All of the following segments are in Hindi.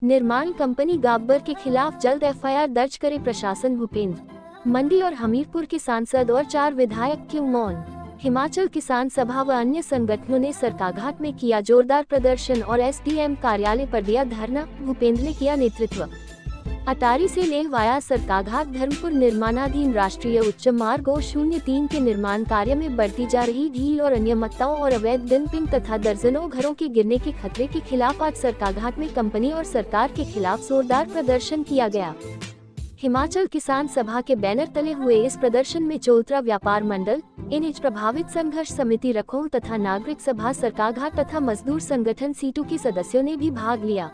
निर्माण कंपनी गाब्बर के खिलाफ जल्द एफआईआर दर्ज करे प्रशासन। भूपेंद्र मंडी और हमीरपुर के सांसद और 4 विधायक क्यों मौन। हिमाचल किसान सभा व अन्य संगठनों ने सरकाघाट में किया जोरदार प्रदर्शन और एसडीएम कार्यालय पर दिया धरना। भूपेंद्र ने किया नेतृत्व। अटारी से लेह वाया सरकाघाट धर्मपुर निर्माणाधीन राष्ट्रीय उच्च मार्ग 03 के निर्माण कार्य में बढ़ती जा रही ढील और अनियमितताओं और अवैध डंपिंग तथा दर्जनों घरों के गिरने के खतरे के खिलाफ आज सरकाघाट में कंपनी और सरकार के खिलाफ जोरदार प्रदर्शन किया गया। हिमाचल किसान सभा के बैनर तले हुए इस प्रदर्शन में चोलत्रा व्यापार मंडल, एनएच प्रभावित संघर्ष समिति रखों तथा नागरिक सभा सरकाघाट तथा मजदूर संगठन सीटू के सदस्यों ने भी भाग लिया।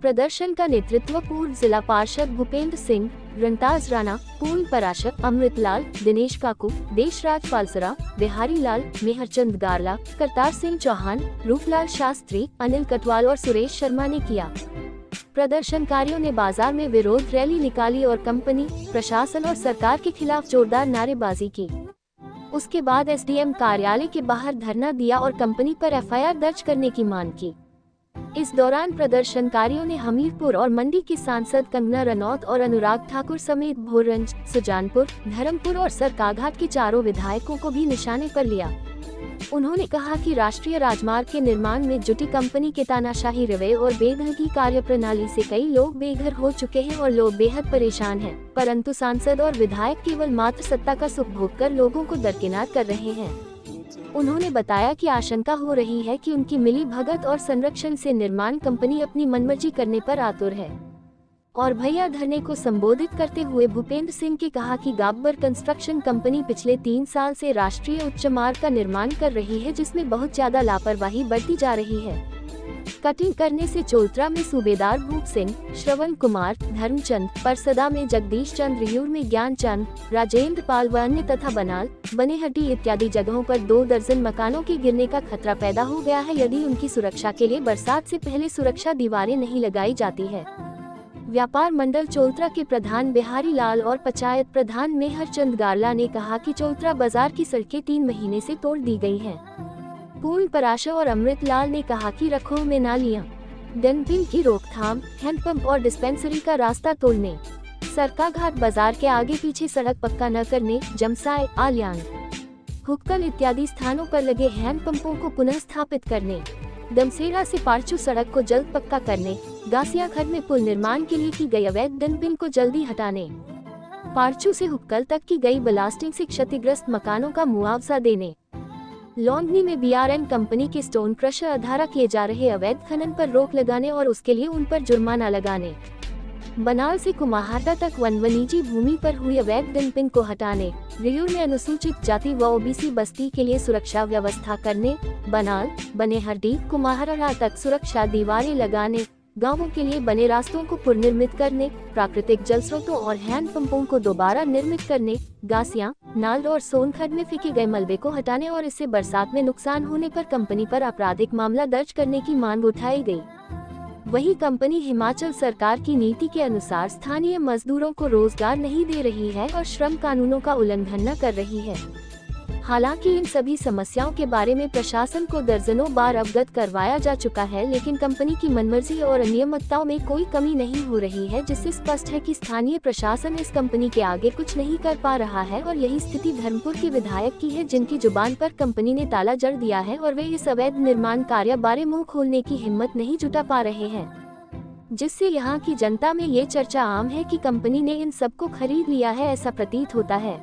प्रदर्शन का नेतृत्व पूर्व जिला पार्षद भूपेंद्र सिंह, रणताज राणा, पूर्ण पराशर, अमृतलाल, दिनेश काकू, देशराज पालसरा, बिहारी लाल, मेहरचंद गारला, करतार सिंह चौहान, रूपलाल शास्त्री, अनिल कटवाल और सुरेश शर्मा ने किया। प्रदर्शनकारियों ने बाजार में विरोध रैली निकाली और कंपनी, प्रशासन और सरकार के खिलाफ जोरदार नारेबाजी की। उसके बाद एसडीएम कार्यालय के बाहर धरना दिया और कंपनी पर एफआईआर दर्ज करने की मांग की। इस दौरान प्रदर्शनकारियों ने हमीरपुर और मंडी की सांसद कंगना रनौत और अनुराग ठाकुर समेत भोरंज, सुजानपुर, धर्मपुर और सरकाघाट के 4 विधायकों को भी निशाने पर लिया। उन्होंने कहा कि राष्ट्रीय राजमार्ग के निर्माण में जुटी कंपनी के तानाशाही रवैये और बेदखली कार्यप्रणाली से कई लोग बेघर हो चुके हैं और लोग बेहद परेशान हैं, परंतु सांसद और विधायक केवल मात्र सत्ता का सुख भोग कर लोगों को दरकिनार कर रहे हैं। उन्होंने बताया कि आशंका हो रही है कि उनकी मिली भगत और संरक्षण से निर्माण कंपनी अपनी मनमर्जी करने पर आतुर है। और भैया धरने को संबोधित करते हुए भूपेंद्र सिंह ने कहा कि गाब्बर कंस्ट्रक्शन कंपनी पिछले 3 साल से राष्ट्रीय उच्च मार्ग का निर्माण कर रही है, जिसमें बहुत ज्यादा लापरवाही बरती जा रही है। कटिंग करने से चोलत्रा में सूबेदार भूप सिंह, श्रवण कुमार, धर्मचंद, परसदा में जगदीश चंद, रियूर में ज्ञान चंद, राजेंद्र पाल व अन्य तथा बनाल, बनेहट्टी इत्यादि जगहों पर 2 दर्जन मकानों के गिरने का खतरा पैदा हो गया है यदि उनकी सुरक्षा के लिए बरसात से पहले सुरक्षा दीवारें नहीं लगाई जाती है। व्यापार मंडल चोलत्रा के प्रधान बिहारी लाल और पंचायत प्रधान मेहरचंद गारला ने कहा कि चोलत्रा बाजार की सड़कें 3 महीने से तोड़ दी गई हैं। पूर्ण पराशर और अमृतलाल ने कहा कि रखों में नालियां, डंपिंग की रोकथाम, हैंडपंप और डिस्पेंसरी का रास्ता तोड़ने, सरकाघाट बाजार के आगे पीछे सड़क पक्का न करने, जमसाय, आलियांग, हुक्कल इत्यादि स्थानों पर लगे हैंडपंपों को पुनः स्थापित करने, दमसेरा से पारचू सड़क को जल्द पक्का करने, गासियाखर में पुल निर्माण के लिए की गई अवैध डंपिंग को जल्दी हटाने, पारचू से हुक्कल तक की गई ब्लास्टिंग से क्षतिग्रस्त मकानों का मुआवजा देने, लौंगनी में बीआरएन कंपनी के स्टोन क्रशर अधारा किए जा रहे अवैध खनन पर रोक लगाने और उसके लिए उन पर जुर्माना लगाने, बनाल से कुमाहाटा तक वनवनिजी भूमि पर हुई अवैध डंपिंग को हटाने, रियूर में अनुसूचित जाति व ओबीसी बस्ती के लिए सुरक्षा व्यवस्था करने, बनाल, बनेहट्टी, कुमाहाटा तक सुरक्षा दीवारें लगाने, गांवों के लिए बने रास्तों को पुनर्निर्मित करने, प्राकृतिक जल स्रोतों और हैंडपंपों को दोबारा निर्मित करने, गासियां, नाल और सोनखड़ में फेंके गए मलबे को हटाने और इससे बरसात में नुकसान होने पर कंपनी पर आपराधिक मामला दर्ज करने की मांग उठाई गई। वहीं कंपनी हिमाचल सरकार की नीति के अनुसार स्थानीय मजदूरों को रोजगार नहीं दे रही है और श्रम कानूनों का उल्लंघन न कर रही है। हालांकि इन सभी समस्याओं के बारे में प्रशासन को दर्जनों बार अवगत करवाया जा चुका है, लेकिन कंपनी की मनमर्जी और अनियमितताओं में कोई कमी नहीं हो रही है, जिससे स्पष्ट है कि स्थानीय प्रशासन इस कंपनी के आगे कुछ नहीं कर पा रहा है। और यही स्थिति धर्मपुर के विधायक की है, जिनकी जुबान पर कंपनी ने ताला जड़ दिया है और वे इस अवैध निर्माण कार्य बारे मुंह खोलने की हिम्मत नहीं जुटा पा रहे हैं, जिससे यहाँ की जनता में ये चर्चा आम है कि कंपनी ने इन सबको खरीद लिया है, ऐसा प्रतीत होता है।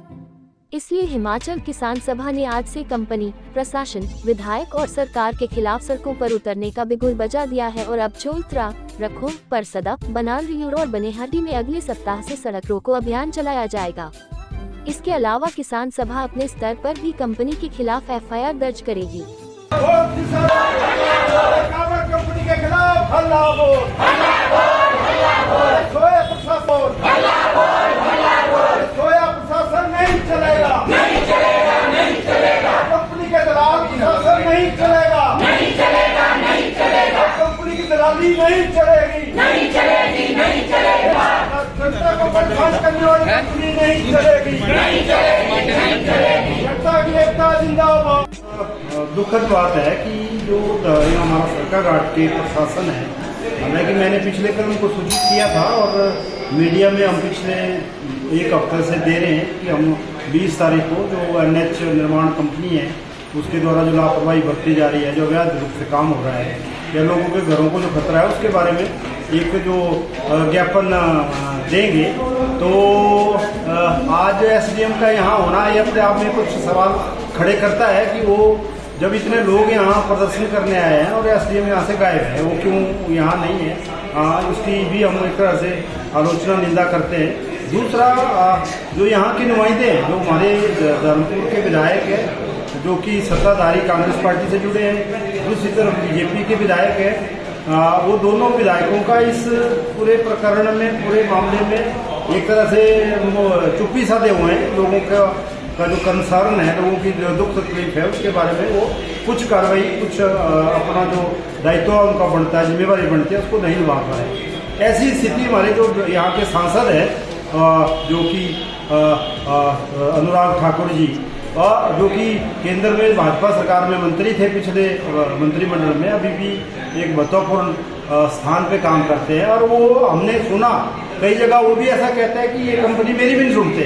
इसलिए हिमाचल किसान सभा ने आज से कंपनी, प्रशासन, विधायक और सरकार के खिलाफ सड़कों पर उतरने का बिगुल बजा दिया है और अब चोलत्रा, रखों, परसदा, बनाल, रियूर और बनेहट्टी में अगले सप्ताह से सड़क रोको अभियान चलाया जाएगा। इसके अलावा किसान सभा अपने स्तर पर भी कंपनी के खिलाफ एफआईआर दर्ज करेगी। नहीं चलेगा। जनता को बर्खास्त करने वाली कंपनी नहीं चलेगी। जनता की एकता जिंदाबाद। दुखद बात है कि जो हमारा सरकाघाट के प्रशासन है, हालांकि मैंने पिछले कल उनको सूचित किया था और मीडिया में हम पिछले एक हफ्ते से दे रहे हैं कि हम 20 तारीख को जो NH निर्माण कंपनी है उसके द्वारा जो लापरवाही बरती जा रही है, जो अवैध रूप से काम हो रहा है या लोगों के घरों को जो खतरा है उसके बारे में एक जो ज्ञापन देंगे। तो आज SDM का यहाँ होना ये अपने आप में कुछ सवाल खड़े करता है कि वो जब इतने लोग यहाँ प्रदर्शन करने आए हैं और SDM यहाँ से गायब है, वो क्यों यहाँ नहीं है, उसकी भी हम एक तरह से आलोचना निंदा करते हैं। दूसरा, जो यहाँ के नुमाइंदे हैं, जो हमारे धर्मपुर के विधायक हैं जो कि सत्ताधारी कांग्रेस पार्टी से जुड़े हैं, दूसरी तरफ BJP के विधायक हैं, वो दोनों विधायकों का इस पूरे प्रकरण में, पूरे मामले में एक तरह से वो चुप्पी साधे हुए हैं। लोगों का जो कंसर्न है, लोगों की जो दुख तकलीफ है उसके बारे में वो कुछ कार्रवाई, कुछ अपना जो दायित्व उनका बनता है, जिम्मेवारी बनती है, उसको नहीं निभा पाए। ऐसी स्थिति हमारे जो यहाँ के सांसद है जो कि अनुराग ठाकुर जी, और जो कि केंद्र में भाजपा सरकार में मंत्री थे, पिछले मंत्रिमंडल में अभी भी एक महत्वपूर्ण स्थान पे काम करते हैं। और वो हमने सुना कई जगह वो भी ऐसा कहता है कि ये कंपनी मेरी भी नहीं सुनते।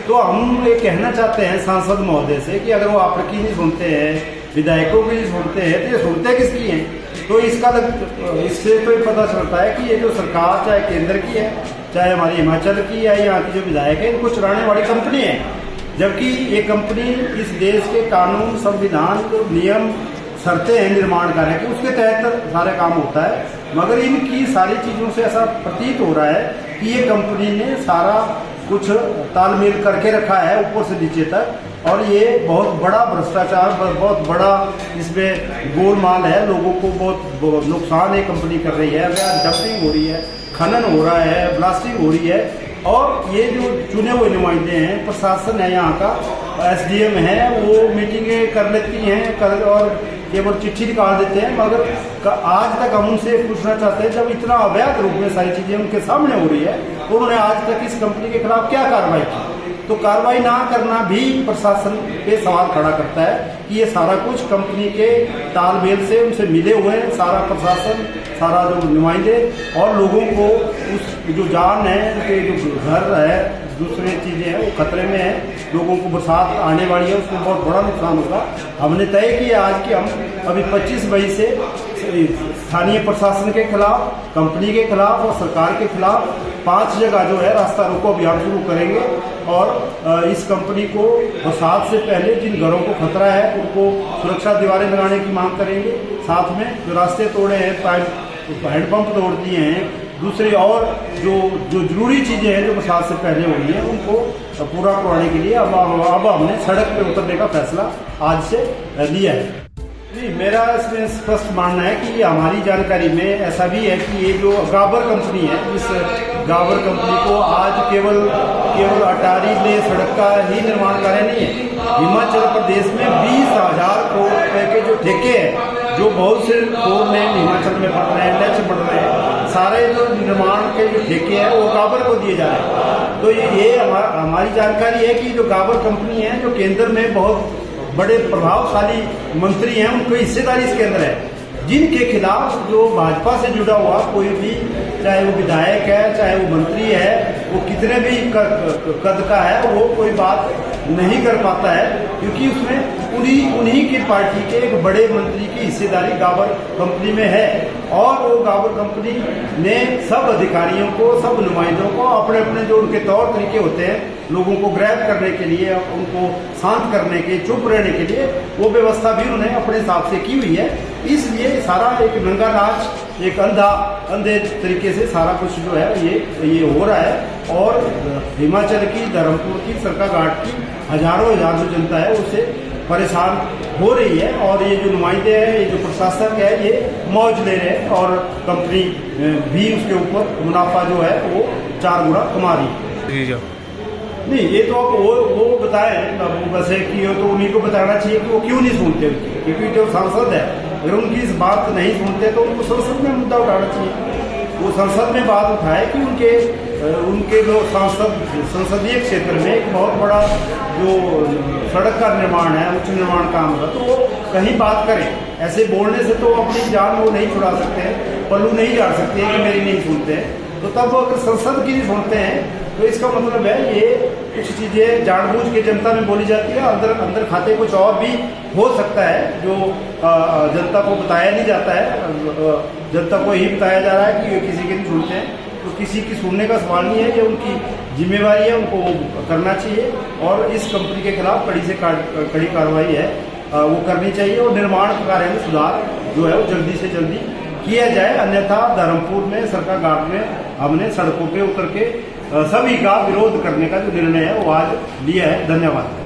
तो हम ये कहना चाहते हैं सांसद महोदय से कि अगर वो आपकी नहीं सुनते हैं, विधायकों की नहीं सुनते हैं, तो ये सुनते किसकी हैं? तो इससे तो ये पता चलता है कि ये जो सरकार चाहे केंद्र की है, चाहे हमारी हिमाचल की है, यहाँ की जो विधायक है, इनको चलाने वाली कंपनी है। जबकि ये कंपनी इस देश के कानून, संविधान, जो नियम, शर्तें हैं निर्माण कार्य की, उसके तहत सारे काम होता है। मगर इनकी सारी चीज़ों से ऐसा प्रतीत हो रहा है कि ये कंपनी ने सारा कुछ तालमेल करके रखा है ऊपर से नीचे तक, और ये बहुत बड़ा भ्रष्टाचार, बहुत बड़ा इसमें गोलमाल है। लोगों को बहुत नुकसान ये कंपनी कर रही है, डंपिंग हो रही है, खनन हो रहा है, ब्लास्टिंग हो रही है। और ये जो चुने हुए नुमाइंदे हैं, प्रशासन है यहाँ का, SDM है, वो मीटिंगें कर लेती हैं और केवल चिट्ठी निकाल देते हैं। मगर आज तक हम उनसे पूछना चाहते हैं, जब इतना अवैध रूप में सारी चीज़ें उनके सामने हो रही है, तो उन्होंने आज तक इस कंपनी के खिलाफ क्या कार्रवाई की? तो कार्रवाई ना करना भी प्रशासन पे सवाल खड़ा करता है कि ये सारा कुछ कंपनी के तालमेल से उनसे मिले हुए हैं। सारा प्रशासन, सारा जो नुमाइंदे और लोगों को उस जो जान है, उनके जो घर है, दूसरी चीज़ें हैं, वो खतरे में है। लोगों को बरसात आने वाली है, उसमें बहुत बड़ा नुकसान होगा। हमने तय किया आज कि हम अभी 25 मई से स्थानीय प्रशासन के खिलाफ, कंपनी के खिलाफ और सरकार के खिलाफ 5 जगह जो है रास्ता रोको अभियान शुरू करेंगे। और इस कंपनी को बरसात से पहले जिन घरों को खतरा है उनको सुरक्षा दीवारें लगाने की मांग करेंगे। साथ में जो रास्ते तोड़े हैं, हैंडपंप तोड़ दिए हैं, दूसरी और जो जरूरी चीज़ें हैं जो बरसात से पहले हो रही हैं, उनको पूरा करवाने के लिए अब हमने सड़क पे उतरने का फैसला आज से लिया है। जी, मेरा इसमें स्पष्ट मानना है कि हमारी जानकारी में ऐसा भी है कि ये जो गाबर कंपनी है, इस गाबर कंपनी को आज केवल अटारी ले सड़क का ही निर्माण कार्य नहीं है। हिमाचल प्रदेश में 20,000 करोड़ रुपए के जो ठेके हैं, जो बहुत से रोड में हिमाचल में बन रहे हैं, NH बन रहे हैं, सारे जो निर्माण के जो ठेके हैं वो गाबर को दिए जा रहे हैं। तो ये हमारी जानकारी है कि जो गाबर कंपनी है, जो केंद्र में बहुत बड़े प्रभावशाली मंत्री हैं, उनको हिस्सेदारी इसके अंदर है, जिनके खिलाफ जो भाजपा से जुड़ा हुआ कोई भी, चाहे वो विधायक है, चाहे वो मंत्री है, वो कितने भी कद का है, वो कोई बात नहीं कर पाता है, क्योंकि उसमें उन्हीं की पार्टी के एक बड़े मंत्री की हिस्सेदारी गाबर कंपनी में है। और वो गाबर कंपनी ने सब अधिकारियों को, सब नुमाइंदों को अपने अपने जो उनके तौर तरीके होते हैं, लोगों को ग्रैब करने के लिए, उनको शांत करने के, चुप रहने के लिए, वो व्यवस्था भी उन्होंने अपने हिसाब से की हुई है। इसलिए सारा एक नंगा नाच, एक अंधे तरीके से सारा कुछ जो है ये हो रहा है। और हिमाचल की, धर्मपुर की, सरकाघाट की हजारों जो जनता है उससे परेशान हो रही है। और ये जो नुमाइंदे हैं, ये जो प्रशासक है, ये मौज ले रहे हैं और कंपनी भी उसके ऊपर मुनाफा जो है वो 4 गुना कमा रही है। नहीं, ये तो अब वो बताएं वैसे कि तो उन्हीं को बताना चाहिए कि वो क्यों नहीं सुनते, क्योंकि जो सांसद है अगर उनकी इस बात नहीं सुनते तो उनको संसद में मुद्दा उठाना चाहिए। वो संसद में बात उठाए कि उनके लोग संसदीय क्षेत्र में एक बहुत बड़ा जो सड़क का निर्माण है, उच्च निर्माण काम का, तो वो कहीं बात करें। ऐसे बोलने से तो अपनी जान वो नहीं छुड़ा सकते हैं, पल्लू नहीं झाड़ सकते हैं कि मेरी नहीं सुनते हैं। तो तब अगर संसद की नहीं सुनते हैं तो इसका मतलब है ये कुछ चीज़ें जानबूझ के जनता में बोली जाती है, अंदर खाते कुछ और भी हो सकता है जो जनता को बताया नहीं जाता है। जनता को यही बताया जा रहा है कि ये किसी की नहीं सुनते हैं। तो किसी की सुनने का सवाल नहीं है, ये उनकी जिम्मेवारी है, उनको करना चाहिए और इस कंपनी के खिलाफ कड़ी से कड़ी कार्रवाई है वो करनी चाहिए और निर्माण कार्य में सुधार जो है वो जल्दी से जल्दी किया जाए। अन्यथा धर्मपुर में सरकार घाट में हमने सड़कों पे उतर के सभी का विरोध करने का जो निर्णय है वो आज लिया है। धन्यवाद।